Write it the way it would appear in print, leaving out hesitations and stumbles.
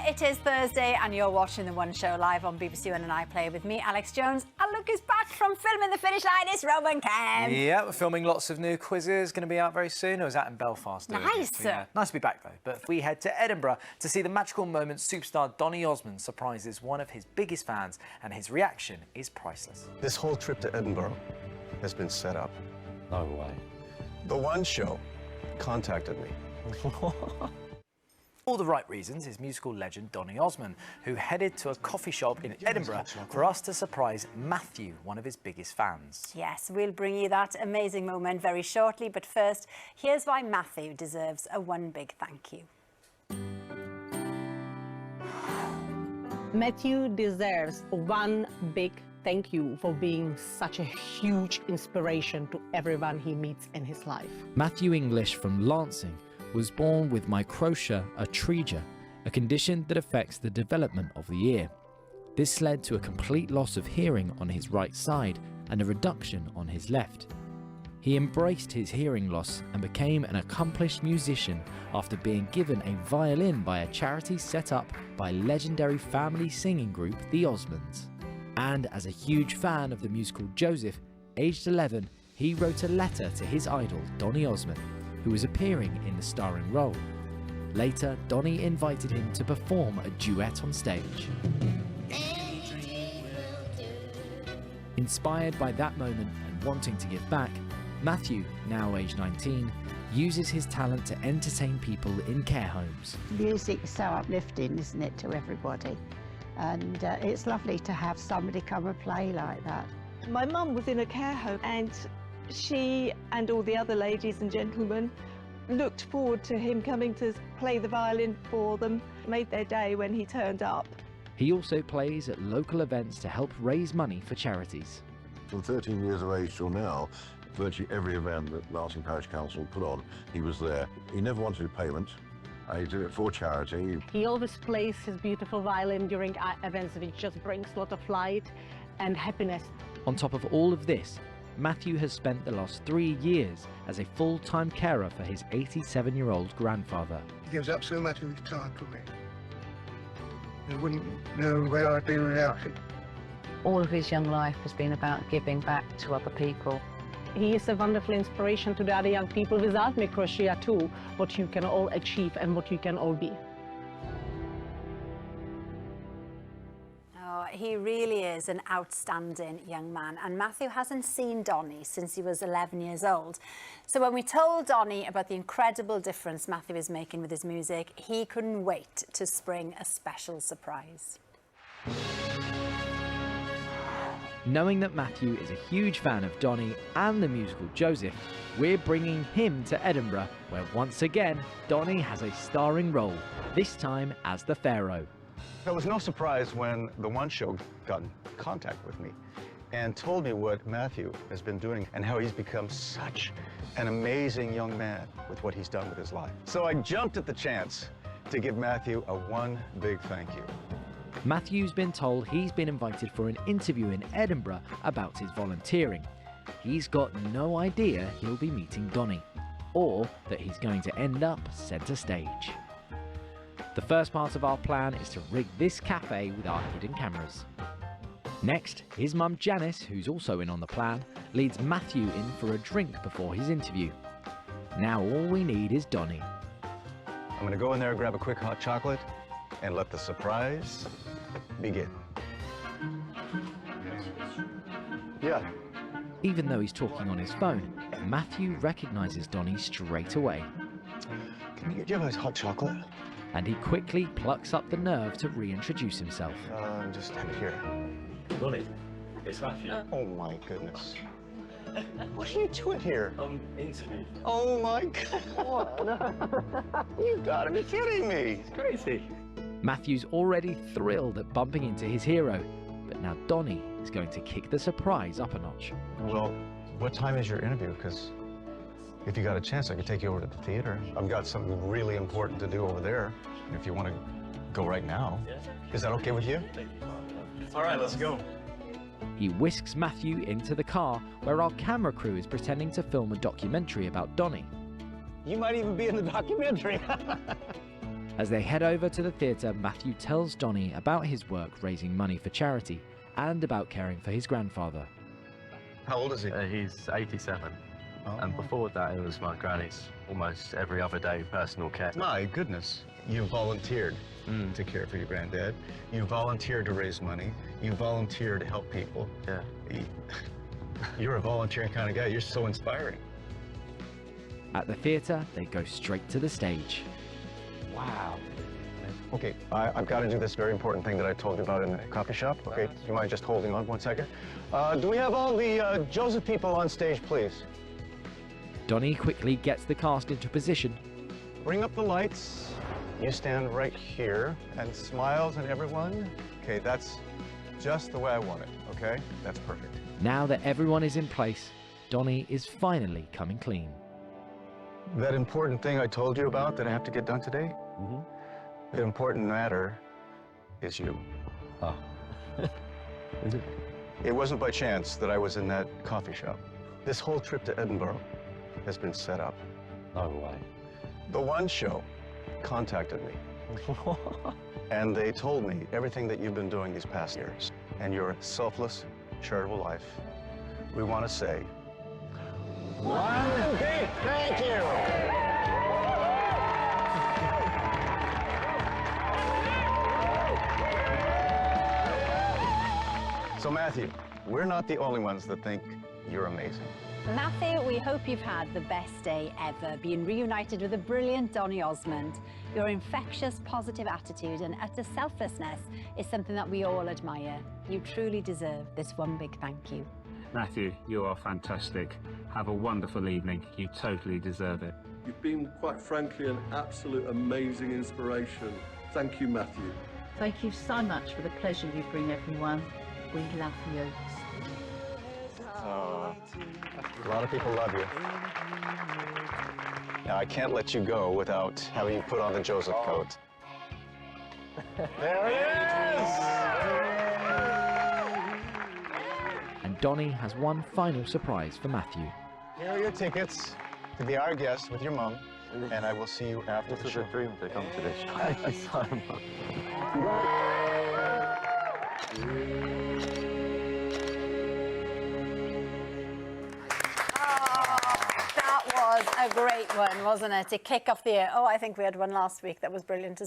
It is Thursday and you're watching The One Show live on BBC One and iPlayer with me, Alex Jones. And look who's back from filming the finish line, it's Rowan Kemp. Yeah, we're filming lots of new quizzes, going to be out very soon. I was out in Belfast. Nice. Yeah, nice to be back though. But we head to Edinburgh to see the magical moment superstar Donny Osmond surprises one of his biggest fans, and his reaction is priceless. This whole trip to Edinburgh has been set up. No way. The One Show contacted me. All the right reasons is musical legend Donny Osmond, who headed to a coffee shop in Edinburgh for us to surprise Matthew, one of his biggest fans. Yes, we'll bring you that amazing moment very shortly, but first, here's why Matthew deserves a one big thank you. Matthew deserves one big thank you for being such a huge inspiration to everyone he meets in his life. Matthew English from Lancing was born with Microtia, a condition that affects the development of the ear. This led to a complete loss of hearing on his right side and a reduction on his left. He embraced his hearing loss and became an accomplished musician after being given a violin by a charity set up by legendary family singing group the Osmonds. And as a huge fan of the musical Joseph, aged 11, he wrote a letter to his idol Donny Osmond, who was appearing in the starring role. Later, Donny invited him to perform a duet on stage. Inspired by that moment and wanting to give back, Matthew, now aged 19, uses his talent to entertain people in care homes. Music is so uplifting, isn't it, to everybody? And it's lovely to have somebody come and play like that. My mum was in a care home and she and all the other ladies and gentlemen looked forward to him coming to play the violin for them, made their day when he turned up. He also plays at local events to help raise money for charities. From 13 years of age till now, virtually every event that Lancing Parish Council put on, he was there. He never wanted a payment. He did it for charity. He always plays his beautiful violin during events, which just brings a lot of light and happiness. On top of all of this, Matthew has spent the last 3 years as a full-time carer for his 87-year-old grandfather. He gives up so much of his time for me. I wouldn't know where I'd be without him. All of his young life has been about giving back to other people. He is a wonderful inspiration to the other young people without Microtia too, what you can all achieve and what you can all be. He really is an outstanding young man, and Matthew hasn't seen Donny since he was 11 years old. So when we told Donny about the incredible difference Matthew is making with his music, he couldn't wait to spring a special surprise. Knowing that Matthew is a huge fan of Donny and the musical Joseph, we're bringing him to Edinburgh, where once again Donny has a starring role, this time as the Pharaoh. It was no surprise when The One Show got in contact with me and told me what Matthew has been doing and how he's become such an amazing young man with what he's done with his life. So I jumped at the chance to give Matthew a one big thank you. Matthew's been told he's been invited for an interview in Edinburgh about his volunteering. He's got no idea he'll be meeting Donny, or that he's going to end up centre stage. The first part of our plan is to rig this cafe with our hidden cameras. Next, his mum Janice, who's also in on the plan, leads Matthew in for a drink before his interview. Now all we need is Donny. I'm going to go in there, grab a quick hot chocolate, and let the surprise begin. Yeah. Even though he's talking on his phone, Matthew recognises Donny straight away. Can you have a hot chocolate? And he quickly plucks up the nerve to reintroduce himself. Just have it here. Donny, it's Matthew. Oh my goodness. What are you doing here? Interview. Oh my God. You've got to be kidding me. It's crazy. Matthew's already thrilled at bumping into his hero, but now Donny is going to kick the surprise up a notch. Well, what time is your interview? Because if you got a chance, I could take you over to the theater. I've got something really important to do over there. If you want to go right now. Is that okay with you? All right, let's go. He whisks Matthew into the car where our camera crew is pretending to film a documentary about Donny. You might even be in the documentary. As they head over to the theatre, Matthew tells Donny about his work raising money for charity and about caring for his grandfather. How old is he? He's 87. Oh. And before that, it was my granny's almost every other day personal care. My goodness. You volunteered to care for your granddad. You volunteered to raise money. You volunteered to help people. Yeah. You're a volunteering kind of guy. You're so inspiring. At the theatre, they go straight to the stage. Wow. Okay, I've got to do this very important thing that I told you about in the coffee shop. Okay, do you mind just holding on 1 second? Do we have all the Joseph people on stage, please? Donny quickly gets the cast into position. Bring up the lights. You stand right here and smiles at everyone. Okay, that's just the way I want it, okay? That's perfect. Now that everyone is in place, Donny is finally coming clean. That important thing I told you about that I have to get done today, the important matter is you. Oh. Is it? It wasn't by chance that I was in that coffee shop. This whole trip to Edinburgh has been set up. No way. The One Show contacted me. And they told me everything that you've been doing these past years and your selfless, charitable life. We want to say, one big thank you! So Matthew, we're not the only ones that think you're amazing. Matthew, we hope you've had the best day ever, being reunited with the brilliant Donny Osmond. Your infectious, positive attitude and utter selflessness is something that we all admire. You truly deserve this one big thank you. Matthew, you are fantastic. Have a wonderful evening. You totally deserve it. You've been, quite frankly, an absolute amazing inspiration. Thank you, Matthew. Thank you so much for the pleasure you bring everyone. We love you. Oh, a lot of people love you. Now, I can't let you go without having you put on the Joseph coat. There it is! And Donny has one final surprise for Matthew. Here are your tickets to be our guest with your mom, and I will see you after the show. This was a dream to come to this show. Thank you so much. That was a great one, wasn't it? To kick off the year. Oh, I think we had one last week that was brilliant as well.